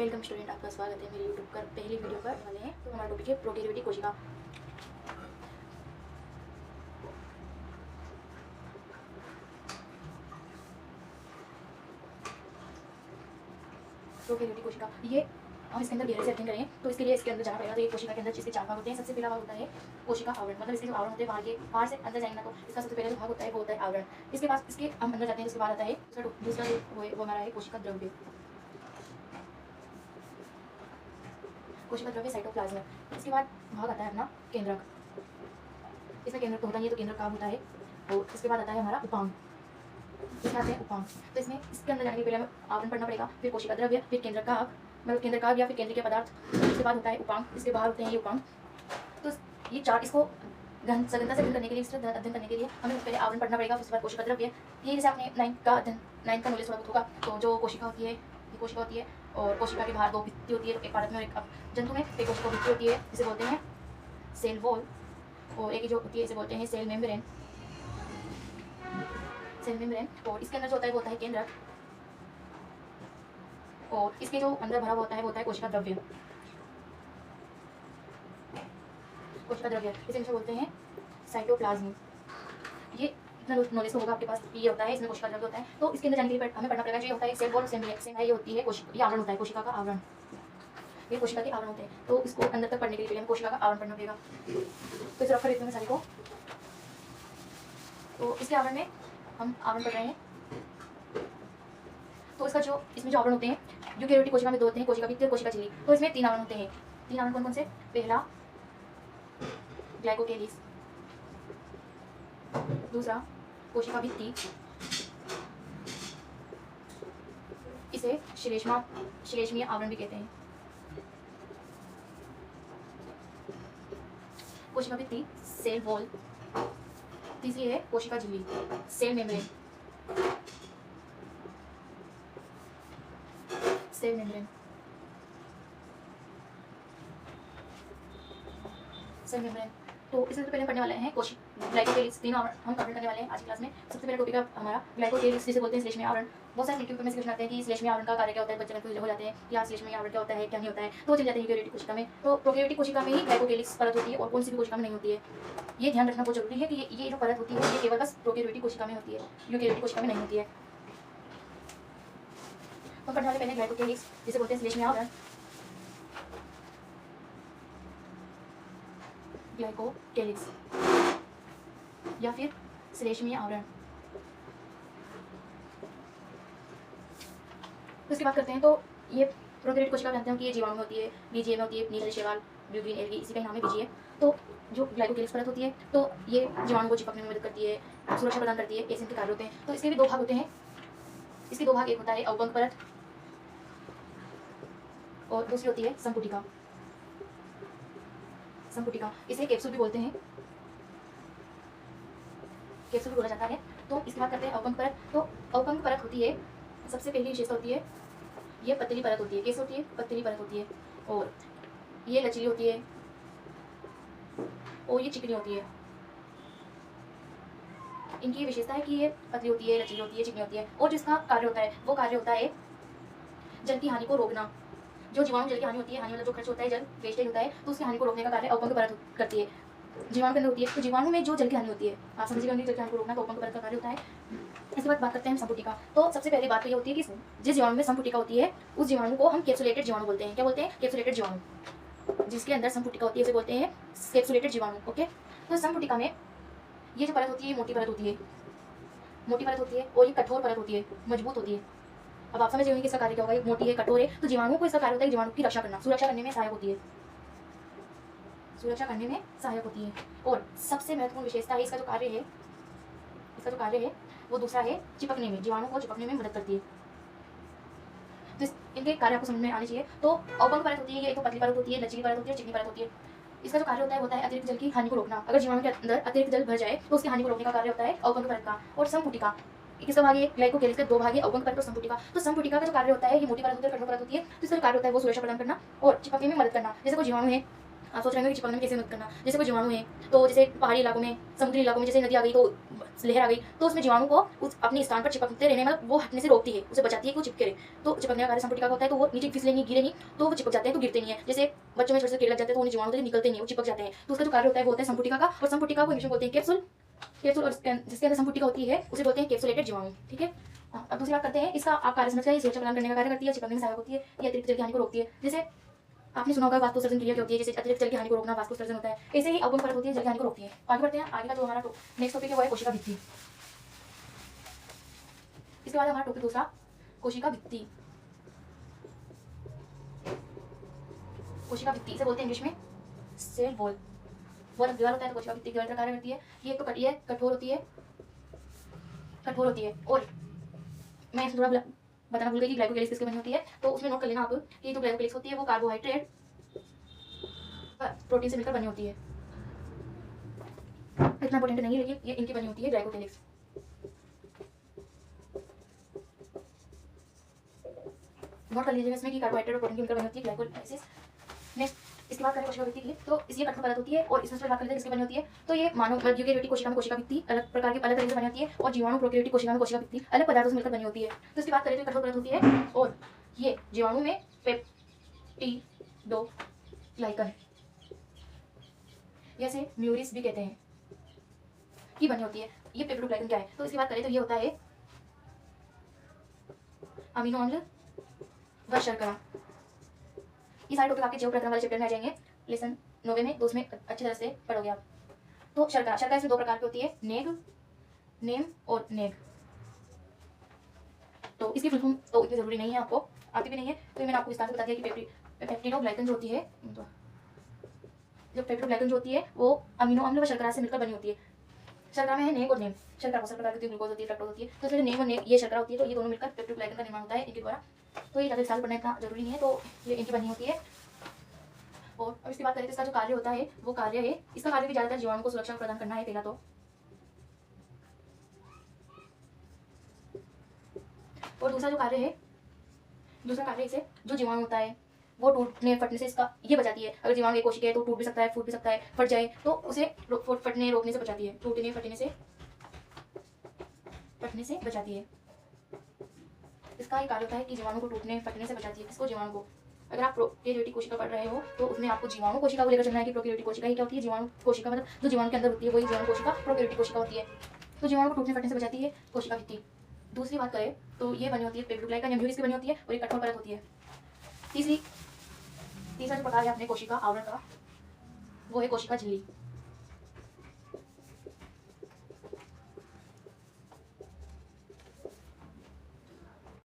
Welcome student, आपका स्वागत है मेरे यूट्यूब पर पहली वीडियो पर वाले हैं। तो हमारा टॉपिक है प्रोकैरियोटिक कोशिका। प्रोकैरियोटिक कोशिका ये हम इसके अंदर गहरे से अध्ययन करें तो इसके लिए इसके अंदर जाना पड़ेगा। तो ये कोशिका के अंदर जिसके 4 भाग होते हैं। सबसे पहला भाग होता है कोशिका आवरण, मतलब इसके जो आवरण होते हैं बाहर से अंदर जाएंगे ना, तो इसका सबसे पहला जो भाग होता है वो होता है आवरण। इसके बाद इसके हम अंदर जाते हैं, उसके बाद आता है दूसरा जो वो हमारा है कोशिका द्रव्य। कोशिका द्रव्य साइटोप्लाज्म। इसके बाद भाग आता है अपना केंद्रक। इसमें केंद्रक तो होता नहीं है, तो केंद्रक काभ होता है। और इसके बाद आता है हमारा उपांग। इसमें आते हैं उपांग। तो इसमें इसके अंदर जाने के पहले हमें आवरण पढ़ना पड़ेगा, फिर कोशिका द्रव्य, फिर केंद्रक काभ, मतलब केंद्रक काभ या फिर केंद्रीय पदार्थ। इसके बाद होता है उपांग, इसके बाहर होते हैं ये उपांग। तो ये चार इसको सघनता से अध्ययन करने के लिए, अध्ययन करने के लिए हमें पहले आवरण पढ़ना पड़ेगा, फिर उसके बाद कोशिका द्रव्य। ये जैसे आपने 9th का नॉलेज थोड़ा बहुत होगा। तो जो कोशिका होती है, ये कोशिका होती है, और कोशिका के बाहर 2 भित्ति होती है, तो एक पारक में और एक जंतु में। एक कोशिका भित्ति होती है जिसे बोलते हैं सेल वॉल, और एक जो होती है इसे बोलते हैं सेल मेम्ब्रेन। सेल मेम्ब्रेन, और इसके अंदर जो होता है वो होता है केंद्रक, और इसके जो अंदर भरा हुआ होता है वो होता है कोशिका द्रव्य। कोशिका द्रव्य इसे बोलते हैं साइटोप्लाज्म। ये इतना नॉलेज तो होगा आपके पास। ये होता है, इसमें कोशिका द्रव्य होता है। तो इसके अंदर जाने के लिए हमें पढ़ना पड़ेगा। जो ये होता है सेल वॉल, सेम है, ये होती है ये आवरण होता है कोशिका का आवरण। ये कोशिका के आवरण होते हैं। तो इसको अंदर तक पढ़ने के लिए पहले हमें कोशिका का आवरण पढ़ना पड़ेगा। तो इसे रख कर देते हैं सारी को। तो इसके आवरण में हम आवरण पढ़ रहे हैं। तो इसका जो इसमें जो आवरण होते हैं, यूकेरियोटिक कोशिका में 2 होते हैं, कोशिका भित्ति और कोशिका झिल्ली। तो इसमें 3 आवरण होते हैं। 3 आवरण कौन कौन से? पहला ग्लाइकोकेलिस, दूसरा कोशिका भित्ति, इसे श्लेष्मीय आवरण भी कहते हैं। कोशिका भित्ति सेल वॉल, तीसरी है कोशिका झिल्ली cell membrane. Cell membrane, cell membrane. तो इसमें तो पहले पढ़ने वाले हैं ग्लाइकोकेलिस। 3 आवरण हम कवर करने वाले हैं आज की क्लास में। सबसे पहले टॉपिक है हमारा ग्लाइकोकेलिस, जिसे बोलते हैं श्लेष्मीय आवरण। बहुत सारे पेपर में क्वेश्चन आते हैं कि श्लेष्मीय आवरण का कार्य क्या होता है। बच्चे में हो जाते हैं कि श्लेष्मीय आवरण क्या होता है, क्या नहीं होता है। तो चल जाते हैं यूकेरियोटिक कोशिका में। तो प्रोकैरियोटिक कोशिका में ही ग्लाइकोकेलिस परत होती है, और कौन सी भी कोशिका में नहीं होती है। ये ध्यान रखना बहुत जरूरी है कि ये जो परत होती है ये केवल बस प्रोकैरियोटिक कोशिका में होती है, यूकेरियोटिक कोशिका में नहीं होती है। तो पढ़ने वाले पहले ग्लाइकोकेलिस, जिसे बोलते हैं श्लेष्मीय आवरण। ग्लाइकोकेलिस या फिर श्लेष्मीय आवरण। तो इसकी बात करते हैं। तो ये प्रोकैरियोटिक कोशिका जानते हैं कि ये जीवाणु में होती है, बीजीए में होती है, नील शैवाल, ब्लू ग्रीन एल्गी, इसी का नाम है बीजीए। तो जो ग्लाइकोकेलिस परत होती है, तो ये जीवाणु को चिपकने में मदद करती है, सुरक्षा प्रदान करती है, ऐसे इनके कार्य होते हैं। तो इसके भी 2 भाग होते हैं। इसके 2 भाग, एक होता है अवबंग परत और दूसरी होती है संपुटिका। संपुटिका इसे कैप्सूल भी बोलते हैं, कैप्सूल भी बोला जाता है। तो इसकी बात करते हैं अवबंग परत। तो अवबंग परत होती है, सबसे पहली विशेषता होती है ये पतली परत होती है। कैसे होती है? पतली परत होती है, और ये लचीली होती है, और ये चिकनी होती है। इनकी विशेषता है कि ये पतली होती है, लचीली होती है, चिकनी होती है, और जिसका कार्य होता है वो कार्य होता है जल की हानि को रोकना। जो जीवाणु जल की हानि होती है, हानि मतलब जो खर्च होता है, जल वेस्टेज होता है, तो उसकी हानि को रोकने का कार्य अवबंग परत करती है। जीवाणु के अंदर होती है। तो जीवाणु में जो जल की हानि होती है, आप समझिएगा, जल की हानि को रोकना तो अवबंग परत का कार्य होता है। इसके बाद बात करते हैं हम संपुटिका। तो सबसे पहली बात तो ये होती है कि जिस जीवाणु में संपुटिका होती है उस जीवाणु को हम कैप्सुलेटेड जीवाणु बोलते हैं। क्या बोलते हैं? कैप्सुलेटेड जीवाणु। जिसके अंदर संपुटिका होती है उसे बोलते हैं कैप्सुलेटेड जीवाणु। ओके। तो संपुटिका में ये जो परत होती है मोटी परत होती है, मोटी परत होती है, और ये कठोर परत होती है, मजबूत होती है। अब आप समझ रहे होंगे कि इसका कार्य क्या होगा। ये मोटी है, कठोर है, तो जीवाणुओं को इसका कार्य होता है जीवाणु की रक्षा करना, सुरक्षा करने में सहायक होती है, सुरक्षा करने में सहायक होती है। और सबसे महत्वपूर्ण विशेषता है इसका जो कार्य है, इसका जो कार्य है वो दूसरा है चिपकने में, जीवाणु को चिपकने में मदद करती है। तो इनके कार्य आपको समझ में आने चाहिए। तो अवबंग परत होती है, ये तो पतली परत होती है, लचीली परत होती है, चिकनी परत होती है। इसका जो कार्य होता है अतिरिक्त जल की हानि को रोकना। अगर जीवाणु के अंदर अतिरिक्त जल भर जाए तो उसकी हानि को रोकने का कार्य होता है अवबंग परत का। और संपुटिका, किसका भाग है? ग्लाइकोकेलिस के 2 भाग है, अवबंग परत और संपुटिका। तो संपुटिका का जो कार्य होता है, ये मोटी परत होती है, कठोर परत होती है, तो इसका कार्य होता है वो सुरक्षा प्रदान करना और चिपकने में मदद करना। जैसे कोई जीवाणु है, आप सोच रहे होंगे कि चिपकने में कैसे मत करना। जैसे कोई जीवाणु है, तो जैसे पहाड़ी इलाकों में, समुद्री इलाकों में जैसे नदी आ गई तो लहर आ गई, तो उसमें जीवाणु को उस अपने स्थान पर चिपकते रहने, मतलब वो हटने से रोकती है, उसे बचाती है कि वो चिपके रहे। तो चिपकने का कार्य संपुटिका का होता है, तो वो नीचे फिसलेंगे, गिरे नहीं, तो वो चिपक जाते हैं, तो गिरते नहीं है। जैसे बच्चों में छोटे से कीड़े लग जाते हैं, तो उन्हें जीवाणु तो निकलते नहीं, वो चिपक जाते हैं। तो उसका जो कार्य होता है वो होता है संपुटिका का, और संपुटिका को इंग्लिश में बोलते हैं कैप्सूल। कैप्सूल, और जिसके अंदर संपुटिका होती है उसे बोलते हैं कैप्सुलेटेड जीवाणु। ठीक है। अब दूसरी बात करते हैं, इसका आप कार्य समझ गए। सुरक्षा प्रदान करने का कार्य करती है, चिपकने में सहायक होती है, ये अतिरिक्त जल की हानि को रोकती है। जैसे आपने सुना होगा वास्तुसर्जन क्रिया क्या होती है, जैसे अतिरिक्त जल की हानि को रोकना वास्तुसर्जन होता है। ऐसे ही अवगुण परत होती है, जल की हानि को रोकती है। आगे बढ़ते हैं, आगे का जो हमारा नेक्स्ट टॉपिक है वो है कोशिका भित्ति। इसके बाद हमारा टॉपिक दूसरा कोशिका भित्ति। कोशिका भित्ति इसे बोलते हैं इंग्लिश में सेल वॉल। वॉल दीवार होता है, तो कोशिका भित्ति दीवार का कार्य करती है। ये एक तो कटी है, कठोर होती है, कठोर होती है। और मैं थोड़ा बताना भूल गई कि ग्लाइकोकेलिक्स किसके बनी होती है, तो उसमें नोट कर लेना आप कि जो ग्लाइकोकेलिक्स होती है वो कार्बोहाइड्रेट प्रोटीन से मिलकर बनी होती है। इतना इंपॉर्टेंट नहीं है, लेकिन ये इनकी बनी होती है ग्लाइकोकेलिक्स। नोट कर लीजिएगा इसमें कि कार्बोहाइड्रेट और प्रोटीन की मिलकर बनी होती है ग्लाइकोलाइसिस। नेक्स्ट इसकी बात करें कोशिका भित्ति की, तो इसलिए कठोर पदार्थ होती है। और इसमें बात करते हैं किसकी बनी होती है, तो ये मानव यूकेरियोटिक कोशिका में कोशिका भित्ति अलग प्रकार की अलग तरीके से बनी होती है, और जीवाणु प्रोकैरियोटिक कोशिका में कोशिका भित्ति अलग पदार्थों से मिलकर बनी होती है। तो इसकी बात करें तो कठोर पदार्थ होती है, और ये जीवाणु में पेप्टिडोग्लाइकन, जैसे म्यूरिस भी कहते हैं, की बनी होती है। ये पेप्टिडोग्लाइकन क्या है, तो इसकी बात करें तो ये होता है अमीनो अम्ल व शर्करा। ये सारे टॉपिक आपके जीव प्रक्रम वाले चैप्टर में आ जाएंगे, लेसन 9 में, तो उसमें अच्छी तरह से पढ़ोगे आप। तो शर्करा, शर्करा इसमें 2 प्रकार की होती है, नेग, नेम और नेग। तो इसकी फुल फॉर्म तो इतनी जरूरी नहीं है, आपको आती भी नहीं है, तो मैंने आपको विस्तार से बता दिया कि पेप्टिडोग्लाइकन जो होती है, तो जो पेप्टिडोग्लाइकन जो होती है वो अमीनो अम्ल व शर्करा से मिलकर बनी होती है। शर्करा में है नेग और नेम। शर्करा बहुत सारे प्रकार की ग्लूकोज होती है, फ्रक्टोज होती है, तो इसमें नेम और नेग ये शर्करा होती है, तो ये दोनों मिलकर पेप्टिडोग्लाइकन का निर्माण होता है इनके द्वारा। तो ये ज़्यादा विस्तार से पढ़ना इतना जरूरी नहीं है, तो ये इनकी बनी होती है। और अब इसकी बात करें तो इसका जो कार्य होता है वो कार्य है, इसका कार्य भी ज्यादातर जीवाणु को सुरक्षा प्रदान करना है पहला तो। और दूसरा जो कार्य है, दूसरा कार्य इसे जो जीवाणु होता है वो टूटने फटने से इसका ये बचाती है। अगर जीवाणु एक कोशिका है तो टूट भी सकता है, फूट भी सकता है, फट जाए तो उसे फटने रोकने से बचाती है, टूटने फटने से बचाती है। इसका एक कार्य होता है कि जीवाणु को टूटने फटने से बचाती है। किसको? जीवाणु को। अगर आप प्रोकैरियोटिक कोशिका पढ़ रहे हो तो उसमें आपको जीवाणु कोशिका को लेकर चलना है कि प्रोकैरियोटिक कोशिका ही क्या होती है। जीवाणु कोशिका मतलब जो जीवाणु के अंदर होती है वही जीवाणु कोशिका प्रोकैरियोटिक कोशिका होती है। तो जीवाणु को टूटने फटने से बचाती है कोशिका भित्ति। दूसरी बात करें तो ये बनी होती है पेप्टिडोग्लाइकन या म्यूरिस की बनी होती है, और एक कठोर परत होती है। तीसरा जो प्रकार है अपने कोशिका आवरण का वो है कोशिका झिल्ली।